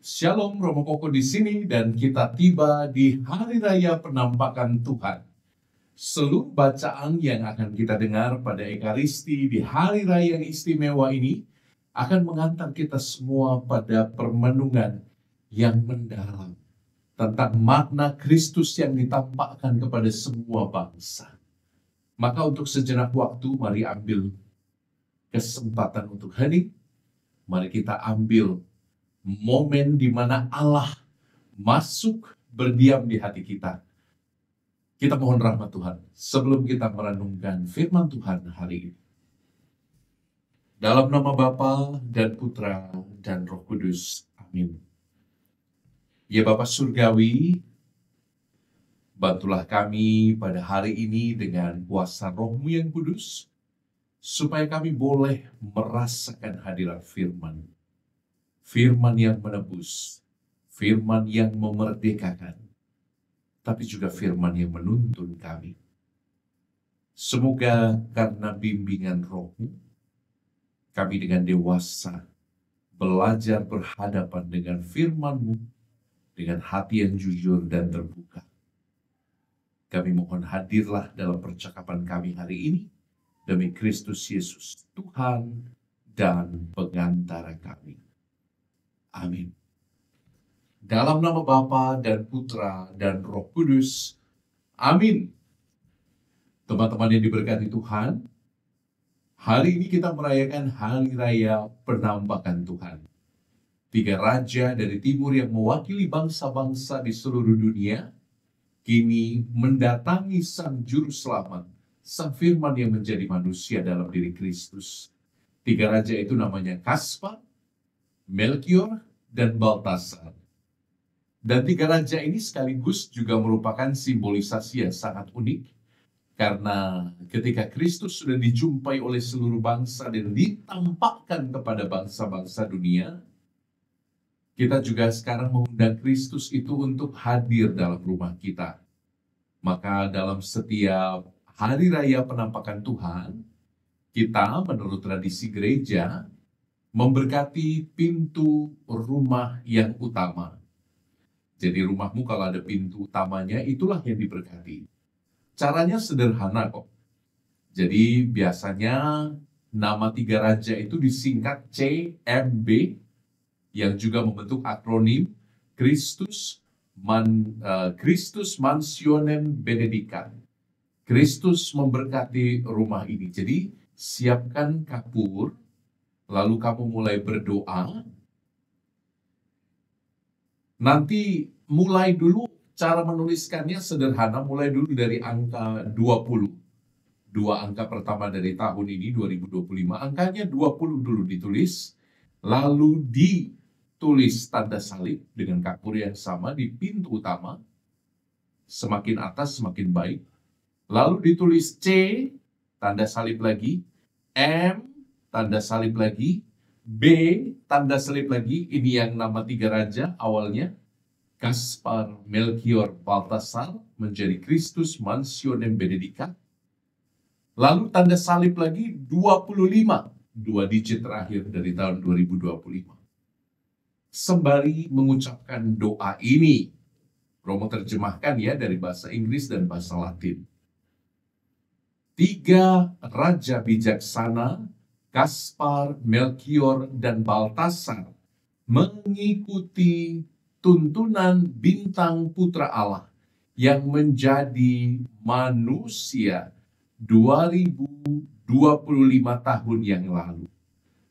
Shalom, Romo Koko di sini dan kita tiba di Hari Raya Penampakan Tuhan. Seluruh bacaan yang akan kita dengar pada Ekaristi di Hari Raya yang istimewa ini akan mengantar kita semua pada permenungan yang mendalam tentang makna Kristus yang ditampakkan kepada semua bangsa. Maka untuk sejenak waktu, mari ambil kesempatan untuk hening. Mari kita ambil momen di mana Allah masuk berdiam di hati kita. Kita mohon rahmat Tuhan sebelum kita merenungkan firman Tuhan hari ini. Dalam nama Bapa dan Putra dan Roh Kudus. Amin. Ya Bapa Surgawi, bantulah kami pada hari ini dengan kuasa Roh-Mu yang kudus, supaya kami boleh merasakan hadirat firman. Firman yang menebus, firman yang memerdekakan, tapi juga firman yang menuntun kami. Semoga karena bimbingan Roh-Mu, kami dengan dewasa belajar berhadapan dengan firman-Mu dengan hati yang jujur dan terbuka. Kami mohon hadirlah dalam percakapan kami hari ini demi Kristus Yesus, Tuhan dan pengantara kami. Amin. Dalam nama Bapa dan Putra dan Roh Kudus. Amin. Teman-teman yang diberkati Tuhan, hari ini kita merayakan Hari Raya Penampakan Tuhan. 3 raja dari timur yang mewakili bangsa-bangsa di seluruh dunia, kini mendatangi Sang Juru Selamat, Sang Firman yang menjadi manusia dalam diri Kristus. 3 raja itu namanya Kaspar, Melkior, dan Baltasar. Dan 3 raja ini sekaligus juga merupakan simbolisasi yang sangat unik, karena ketika Kristus sudah dijumpai oleh seluruh bangsa dan ditampakkan kepada bangsa-bangsa dunia, kita juga sekarang mengundang Kristus itu untuk hadir dalam rumah kita. Maka dalam setiap Hari Raya Penampakan Tuhan, kita menurut tradisi gereja memberkati pintu rumah yang utama. Jadi rumahmu kalau ada pintu utamanya, itulah yang diberkati. Caranya sederhana kok. Jadi biasanya nama 3 raja itu disingkat CMB, yang juga membentuk akronim Christus Mansionem Benedicat. Kristus memberkati rumah ini. Jadi siapkan kapur, lalu kamu mulai berdoa. Nanti mulai dulu, cara menuliskannya sederhana, mulai dulu dari angka 20. 2 angka pertama dari tahun ini, 2025, angkanya 20 dulu ditulis. Lalu ditulis tanda salib dengan kapur yang sama di pintu utama. Semakin atas semakin baik. Lalu ditulis C, tanda salib lagi. M, tanda salib lagi. B, tanda salib lagi. Ini yang nama 3 raja awalnya. Kaspar, Melkior, Baltasar menjadi Kristus Mansionem Benedicat. Lalu tanda salib lagi 25. 2 digit terakhir dari tahun 2025. Sembari mengucapkan doa ini, Romo terjemahkan ya dari bahasa Inggris dan bahasa Latin. 3 raja bijaksana, Kaspar, Melkior, dan Baltasar mengikuti tuntunan bintang Putra Allah yang menjadi manusia 2025 tahun yang lalu.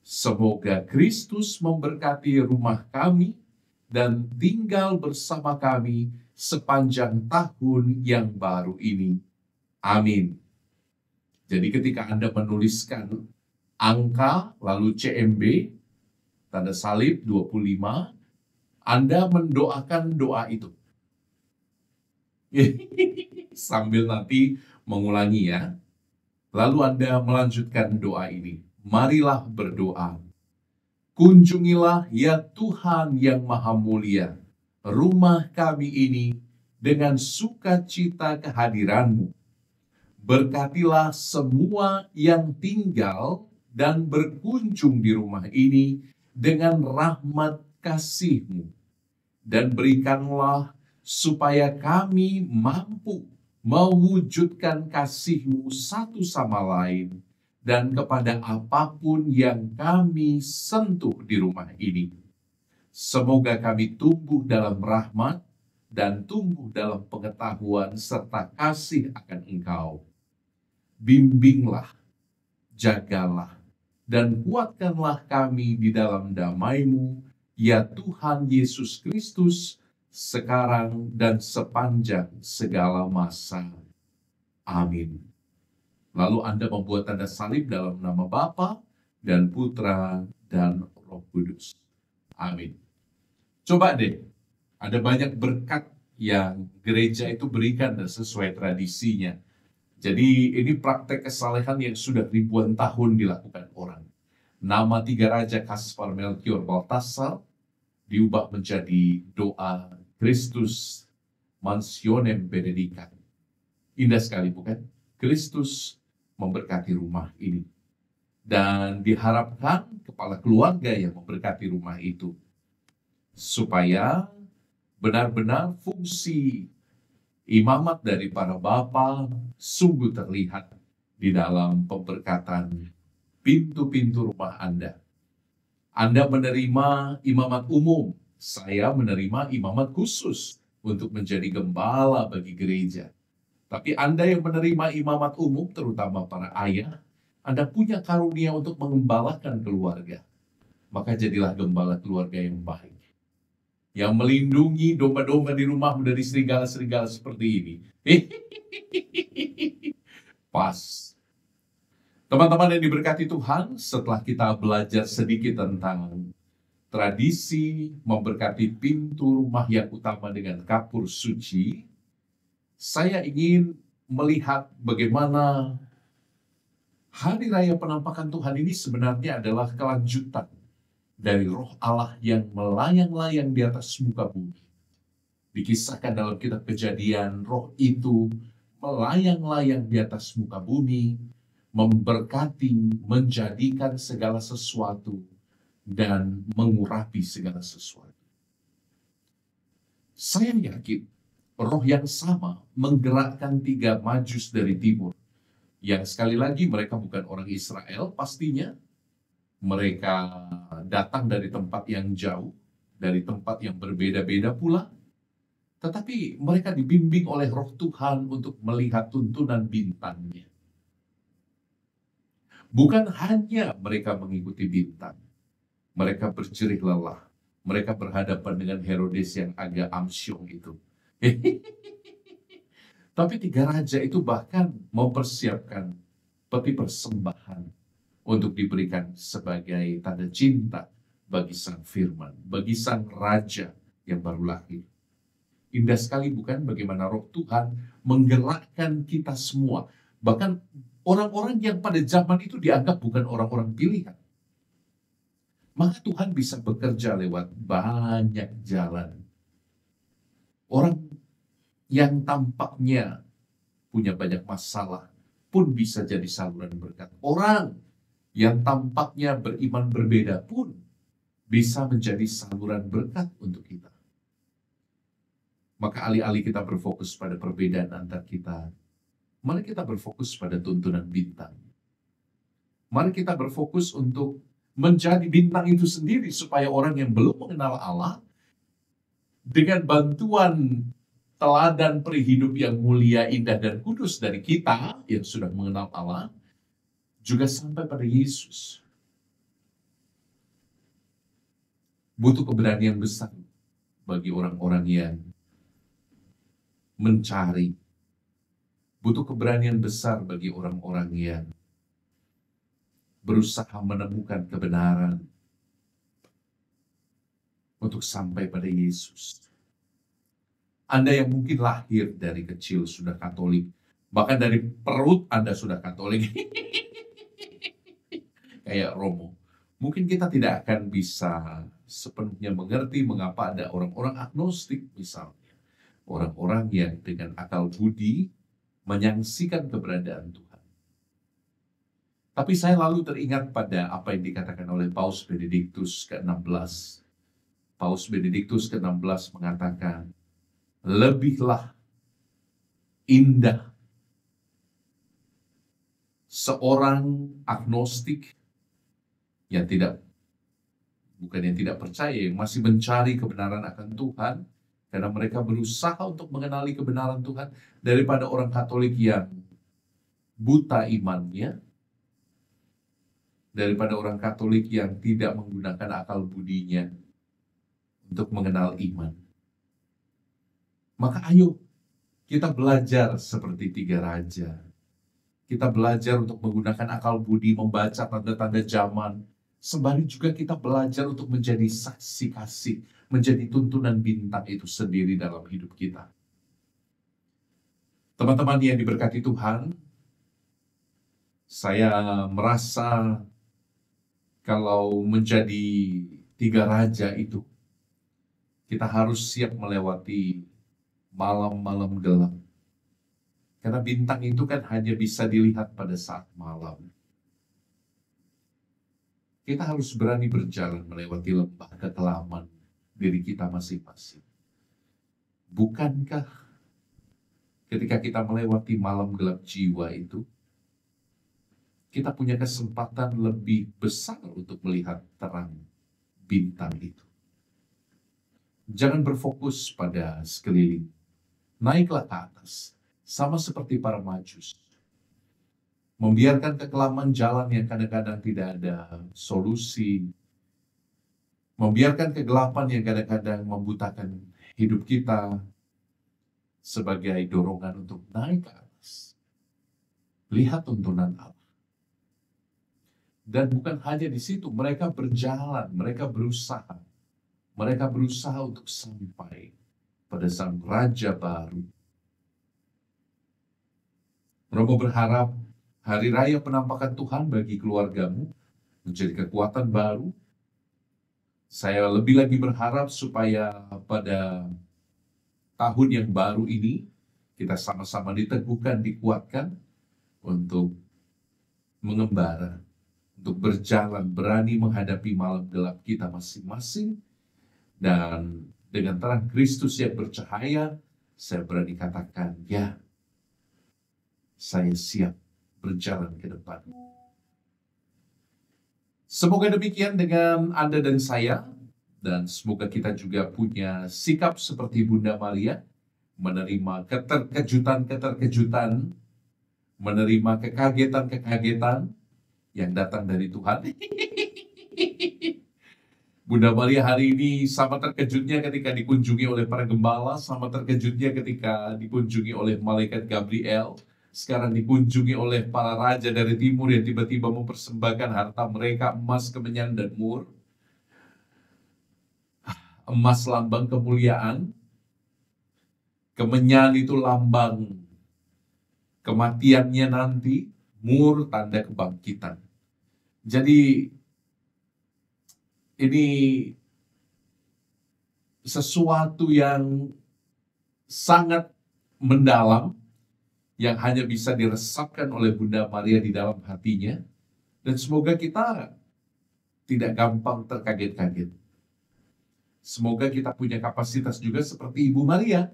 Semoga Kristus memberkati rumah kami dan tinggal bersama kami sepanjang tahun yang baru ini. Amin. Jadi ketika Anda menuliskan angka lalu CMB, tanda salib 25, Anda mendoakan doa itu. Sambil nanti mengulangi ya. Lalu Anda melanjutkan doa ini. Marilah berdoa. Kunjungilah ya Tuhan yang Maha Mulia rumah kami ini dengan sukacita kehadiran-Mu. Berkatilah semua yang tinggal dan berkunjung di rumah ini dengan rahmat kasih-Mu, dan berikanlah supaya kami mampu mewujudkan kasih-Mu satu sama lain dan kepada apapun yang kami sentuh di rumah ini. Semoga kami tumbuh dalam rahmat dan tumbuh dalam pengetahuan serta kasih akan Engkau. Bimbinglah, jagalah, dan kuatkanlah kami di dalam damai-Mu, ya Tuhan Yesus Kristus, sekarang dan sepanjang segala masa. Amin. Lalu Anda membuat tanda salib dalam nama Bapa dan Putra dan Roh Kudus. Amin. Coba deh, ada banyak berkat yang gereja itu berikan dan sesuai tradisinya. Jadi ini praktek kesalehan yang sudah ribuan tahun dilakukan orang. Nama 3 Raja Kaspar, Melchior, Baltasar diubah menjadi doa Christus Mansionem Benedicat. Indah sekali bukan? Kristus memberkati rumah ini. Dan diharapkan kepala keluarga yang memberkati rumah itu. Supaya benar-benar fungsi imamat dari para bapa sungguh terlihat di dalam pemberkatan pintu-pintu rumah Anda. Anda menerima imamat umum, saya menerima imamat khusus untuk menjadi gembala bagi gereja. Tapi Anda yang menerima imamat umum, terutama para ayah, Anda punya karunia untuk mengembalakan keluarga. Maka jadilah gembala keluarga yang baik. Yang melindungi domba-domba di rumahmu dari serigala-serigala seperti ini. Pas. Teman-teman yang diberkati Tuhan, setelah kita belajar sedikit tentang tradisi memberkati pintu rumah yang utama dengan kapur suci, saya ingin melihat bagaimana Hari Raya Penampakan Tuhan ini sebenarnya adalah kelanjutan dari Roh Allah yang melayang-layang di atas muka bumi. Dikisahkan dalam kitab Kejadian, roh itu melayang-layang di atas muka bumi, memberkati, menjadikan segala sesuatu, dan mengurapi segala sesuatu. Saya yakin roh yang sama menggerakkan 3 Majus dari timur, yang sekali lagi mereka bukan orang Israel pastinya. Mereka datang dari tempat yang jauh, dari tempat yang berbeda-beda pula. Tetapi mereka dibimbing oleh Roh Tuhan untuk melihat tuntunan bintangnya. Bukan hanya mereka mengikuti bintang. Mereka berjerih lelah. Mereka berhadapan dengan Herodes yang agak amsyong itu. Tapi 3 raja itu bahkan mempersiapkan peti persembahan untuk diberikan sebagai tanda cinta bagi sang firman, bagi sang raja yang baru lahir. Indah sekali bukan bagaimana Roh Tuhan menggerakkan kita semua. Bahkan orang-orang yang pada zaman itu dianggap bukan orang-orang pilihan. Maka Tuhan bisa bekerja lewat banyak jalan. Orang yang tampaknya punya banyak masalah pun bisa jadi saluran berkat. Orang yang tampaknya beriman berbeda pun bisa menjadi saluran berkat untuk kita. Maka alih-alih kita berfokus pada perbedaan antar kita, mari kita berfokus pada tuntunan bintang. Mari kita berfokus untuk menjadi bintang itu sendiri supaya orang yang belum mengenal Allah dengan bantuan teladan perihidup yang mulia, indah, dan kudus dari kita yang sudah mengenal Allah, juga sampai pada Yesus. Butuh keberanian besar bagi orang-orang yang mencari. Butuh keberanian besar bagi orang-orang yang berusaha menemukan kebenaran untuk sampai pada Yesus. Anda yang mungkin lahir dari kecil sudah Katolik, bahkan dari perut Anda sudah Katolik, kayak Romo. Mungkin kita tidak akan bisa sepenuhnya mengerti mengapa ada orang-orang agnostik misalnya. Orang-orang yang dengan akal budi menyaksikan keberadaan Tuhan. Tapi saya lalu teringat pada apa yang dikatakan oleh Paus Benediktus ke-16 Paus Benediktus ke-16 mengatakan, lebihlah indah seorang agnostik yang bukan yang tidak percaya, yang masih mencari kebenaran akan Tuhan, karena mereka berusaha untuk mengenali kebenaran Tuhan, daripada orang Katolik yang buta imannya, daripada orang Katolik yang tidak menggunakan akal budinya untuk mengenal iman. Maka ayo kita belajar seperti tiga raja. Kita belajar untuk menggunakan akal budi, membaca tanda-tanda zaman. Sembari juga kita belajar untuk menjadi saksi kasih, menjadi tuntunan bintang itu sendiri dalam hidup kita. Teman-teman yang diberkati Tuhan, saya merasa kalau menjadi tiga raja itu, kita harus siap melewati malam-malam gelap. Karena bintang itu kan hanya bisa dilihat pada saat malam. Kita harus berani berjalan melewati lembah kekelaman diri kita masing-masing. Bukankah ketika kita melewati malam gelap jiwa itu, kita punya kesempatan lebih besar untuk melihat terang bintang itu? Jangan berfokus pada sekeliling. Naiklah ke atas. Sama seperti para majus. Membiarkan kekelaman jalan yang kadang-kadang tidak ada solusi. Membiarkan kegelapan yang kadang-kadang membutakan hidup kita sebagai dorongan untuk naik ke atas. Lihat tuntunan Allah. Dan bukan hanya di situ, mereka berjalan, mereka berusaha. Mereka berusaha untuk sampai pada sang Raja baru. Romo berharap hari raya penampakan Tuhan bagi keluargamu menjadi kekuatan baru. Saya lebih lagi berharap supaya pada tahun yang baru ini kita sama-sama diteguhkan, dikuatkan untuk mengembara, untuk berjalan, berani menghadapi malam gelap kita masing-masing. Dan dengan terang Kristus yang bercahaya, saya berani katakan, ya, saya siap berjalan ke depan. Semoga demikian dengan Anda dan saya, dan semoga kita juga punya sikap seperti Bunda Maria, menerima keterkejutan-keterkejutan, menerima kekagetan-kekagetan yang datang dari Tuhan. Bunda Maria hari ini sama terkejutnya ketika dikunjungi oleh para gembala, sama terkejutnya ketika dikunjungi oleh malaikat Gabriel. Sekarang dikunjungi oleh para raja dari timur yang tiba-tiba mempersembahkan harta mereka, emas, kemenyan, dan mur. Emas lambang kemuliaan, kemenyan itu lambang kematiannya nanti, mur tanda kebangkitan. Jadi ini sesuatu yang sangat mendalam, yang hanya bisa diresapkan oleh Bunda Maria di dalam hatinya. Dan semoga kita tidak gampang terkaget-kaget. Semoga kita punya kapasitas juga seperti Ibu Maria,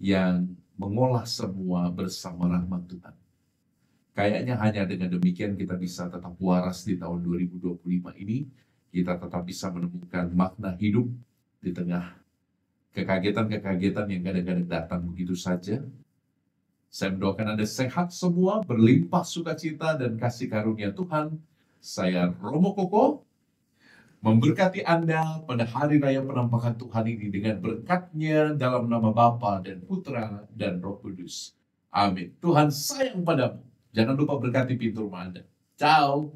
yang mengolah semua bersama rahmat Tuhan. Kayaknya hanya dengan demikian kita bisa tetap waras di tahun 2025 ini. Kita tetap bisa menemukan makna hidup di tengah kekagetan-kekagetan yang kadang-kadang datang begitu saja. Saya mendoakan Anda sehat semua, berlimpah sukacita dan kasih karunia Tuhan. Saya Romo Koko, memberkati Anda pada hari raya penampakan Tuhan ini dengan berkat-Nya dalam nama Bapa dan Putra dan Roh Kudus. Amin. Tuhan sayang padamu. Jangan lupa berkati pintu rumah Anda. Ciao.